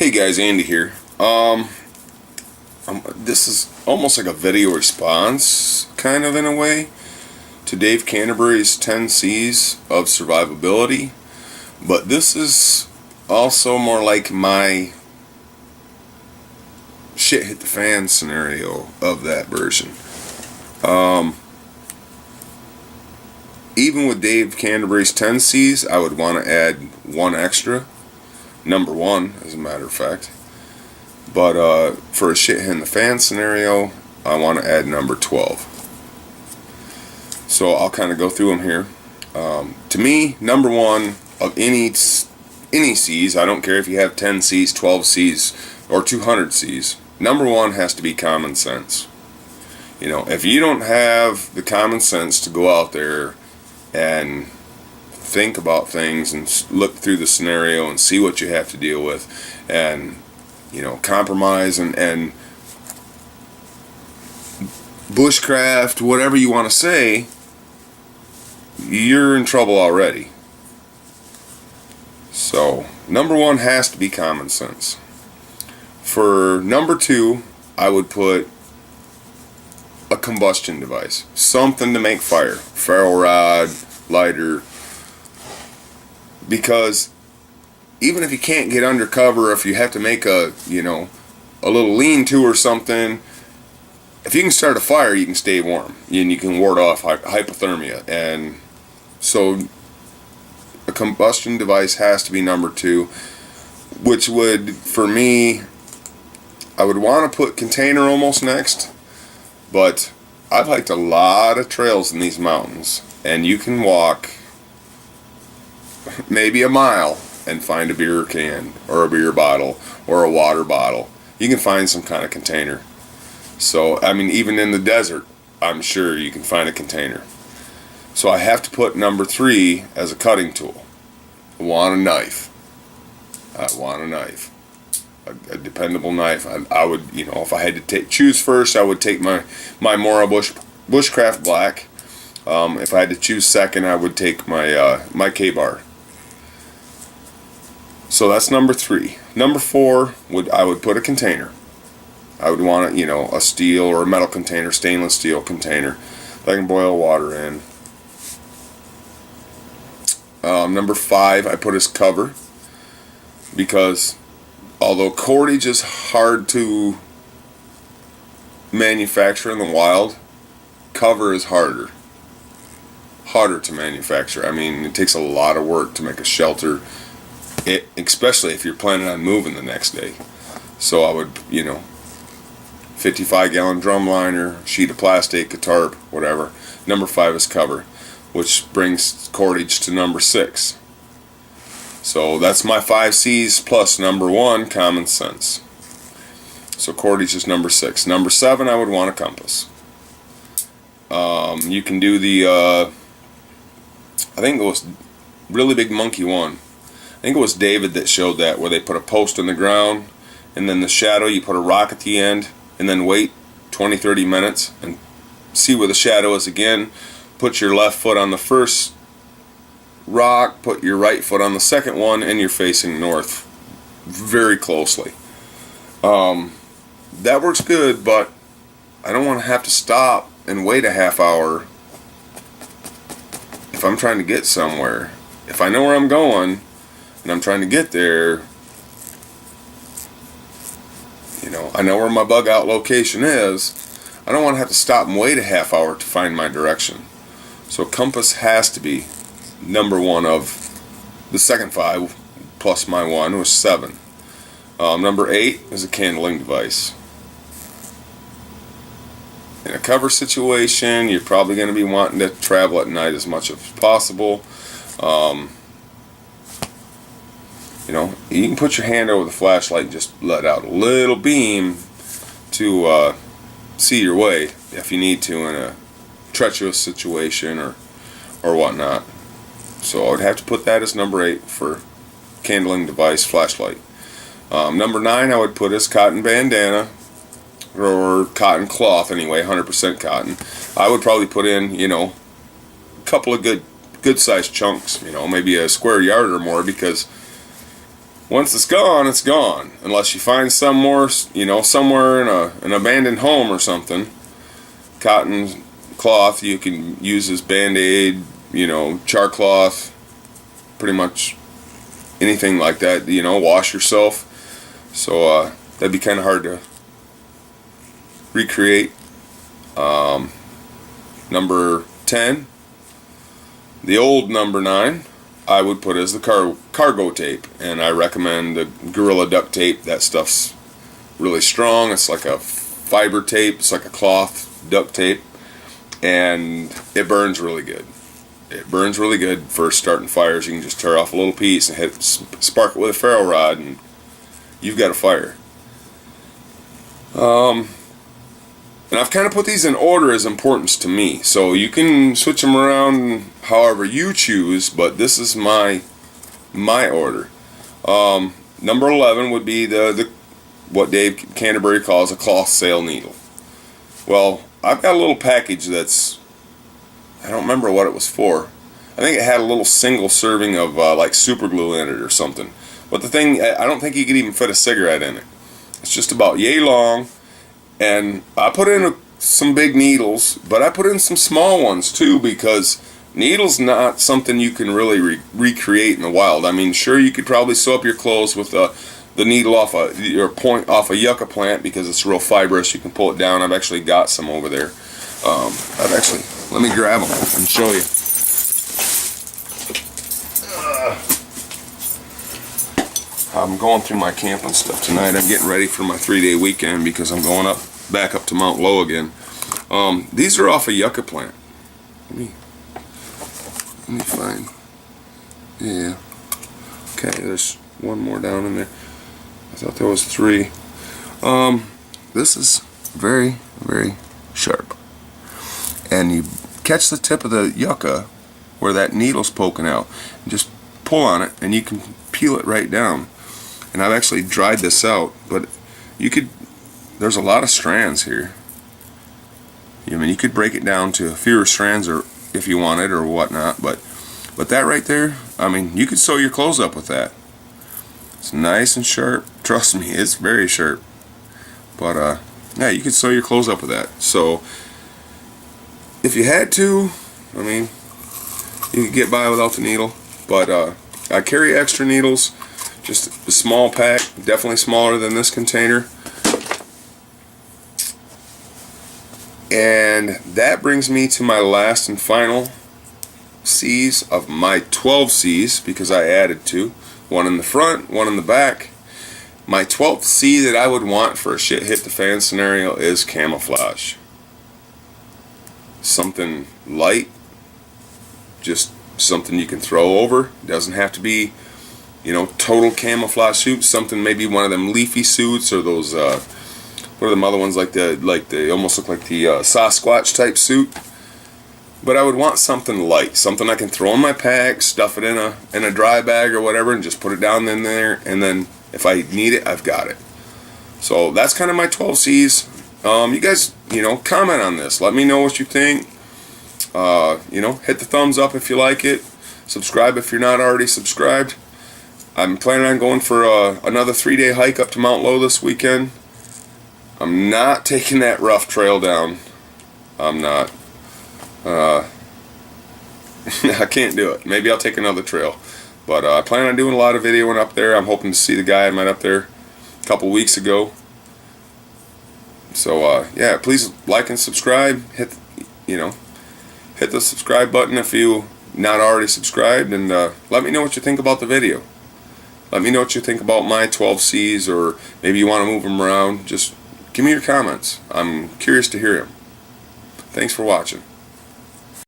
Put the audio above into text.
Hey guys, Andy here. This is almost like a video response, kind of in a way, to Dave Canterbury's 10 C's of Survivability. But this is also more like my shit hit the fan scenario of that version. Even with Dave Canterbury's 10 C's, I would want to add one extra. Number one, as a matter of fact. But for a shit hitting the fan scenario, I want to add number 12. So I'll kind of go through them here. To me, number one of any C's, I don't care if you have 10 C's, 12 C's, or 200 C's, number one has to be common sense. You know, if you don't have the common sense to go out there and think about things and look through the scenario and see what you have to deal with and, you know, compromise and bushcraft, whatever you want to say, you're in trouble already. So number one has to be common sense. For number two, I would put a combustion device, something to make fire, ferro rod, lighter, because even if you can't get undercover, if you have to make a little lean-to or something, if you can start a fire, you can stay warm and you can ward off hypothermia. And so a combustion device has to be number two, which would, for me, I would want to put container almost next. But I've hiked a lot of trails in these mountains, and you can walk maybe a mile and find a beer can or a beer bottle or a water bottle. You can find some kind of container. So, I mean, even in the desert, I'm sure you can find a container. So I have to put number three as a cutting tool. I want a knife. A dependable knife. I would, if I had to choose first, I would take my Mora Bushcraft Black. If I had to choose second, I would take my K-Bar. So that's number three. Number four, I would put a container. I would want a steel or a metal container, stainless steel container that I can boil water in. Number five, I put as cover, because although cordage is hard to manufacture in the wild, cover is harder to manufacture. I mean, it takes a lot of work to make a shelter, especially if you're planning on moving the next day. So I would, 55-gallon drum liner, sheet of plastic, a tarp, whatever. Number five is cover, which brings cordage to number six. So that's my 5 C's plus number one, common sense. So cordage is number six. Number seven, I would want a compass. You can do the, I think it was Really Big Monkey one. I think it was David that showed that, where they put a post in the ground, and then the shadow, you put a rock at the end, and then wait 20-30 minutes and see where the shadow is again. Put your left foot on the first rock, put your right foot on the second one, and you're facing north very closely. That works good, but I don't want to have to stop and wait a half hour if I'm trying to get somewhere. If I know where I'm going and I'm trying to get there, I know where my bug out location is, I don't want to have to stop and wait a half hour to find my direction. So compass has to be number one of the second five, plus my one was seven. Number eight is a candling device. In a cover situation, you're probably going to be wanting to travel at night as much as possible. You can put your hand over the flashlight and just let out a little beam to see your way if you need to in a treacherous situation or whatnot. So I would have to put that as number eight for candling device, flashlight. Number nine, I would put as cotton bandana, or cotton cloth anyway, 100% cotton. I would probably put in, a couple of good sized chunks, maybe a square yard or more, because once it's gone, it's gone. Unless you find somewhere, somewhere in an abandoned home or something. Cotton cloth you can use as Band-Aid, char cloth, pretty much anything like that, wash yourself. So that'd be kind of hard to recreate. Number 10, the old number 9, I would put as the cargo tape, and I recommend the Gorilla duct tape. That stuff's really strong. It's like a fiber tape. It's like a cloth duct tape, and it burns really good. It burns really good for starting fires. You can just tear off a little piece and spark it with a ferro rod, and you've got a fire. And I've kind of put these in order as importance to me, so you can switch them around however you choose, but this is my order. Number 11 would be the what Dave Canterbury calls a cloth sail needle. Well, I've got a little package that's, I don't remember what it was for. I think it had a little single serving of like super glue in it or something. But the thing, I don't think you could even fit a cigarette in it. It's just about yay long. And I put in some big needles, but I put in some small ones too, because needle's not something you can really recreate in the wild. I mean, sure, you could probably sew up your clothes with the needle off your point off a yucca plant, because it's real fibrous. You can pull it down. I've actually got some over there. Let me grab them and show you. I'm going through my camping stuff tonight. I'm getting ready for my 3-day weekend because I'm going back up to Mount Low again. These are off a yucca plant. Let me find. Yeah. Okay, there's one more down in there. I thought there was 3. This is very, very sharp. And you catch the tip of the yucca where that needle's poking out, and just pull on it, and you can peel it right down. And I've actually dried this out, but there's a lot of strands here. I mean, you could break it down to fewer strands, or if you wanted, or whatnot, but that right there, I mean, you could sew your clothes up with that. It's nice and sharp. Trust me, it's very sharp. But yeah, you could sew your clothes up with that. So if you had to, I mean, you could get by without the needle. But I carry extra needles. Just a small pack, definitely smaller than this container. And that brings me to my last and final C's of my 12 C's, because I added 2. One in the front, one in the back. My 12th C that I would want for a shit hit the fan scenario is camouflage. Something light, just something you can throw over. Doesn't have to be, total camouflage suit. Something, maybe one of them leafy suits, or those what are them other ones, like they almost look like the Sasquatch type suit. But I would want something light, something I can throw in my pack, stuff it in a dry bag or whatever, and just put it down in there, and then if I need it, I've got it. So that's kind of my 12 C's. You guys, comment on this. Let me know what you think. Hit the thumbs up if you like it. Subscribe if you're not already subscribed. I'm planning on going for another 3-day hike up to Mount Low this weekend. I'm not taking that rough trail down. I'm not. I can't do it. Maybe I'll take another trail. But I plan on doing a lot of videoing up there. I'm hoping to see the guy I met up there a couple weeks ago. So yeah, please like and subscribe. Hit the subscribe button if you not already subscribed, and let me know what you think about the video. Let me know what you think about my 12 C's, or maybe you want to move them around. Just give me your comments. I'm curious to hear them. Thanks for watching.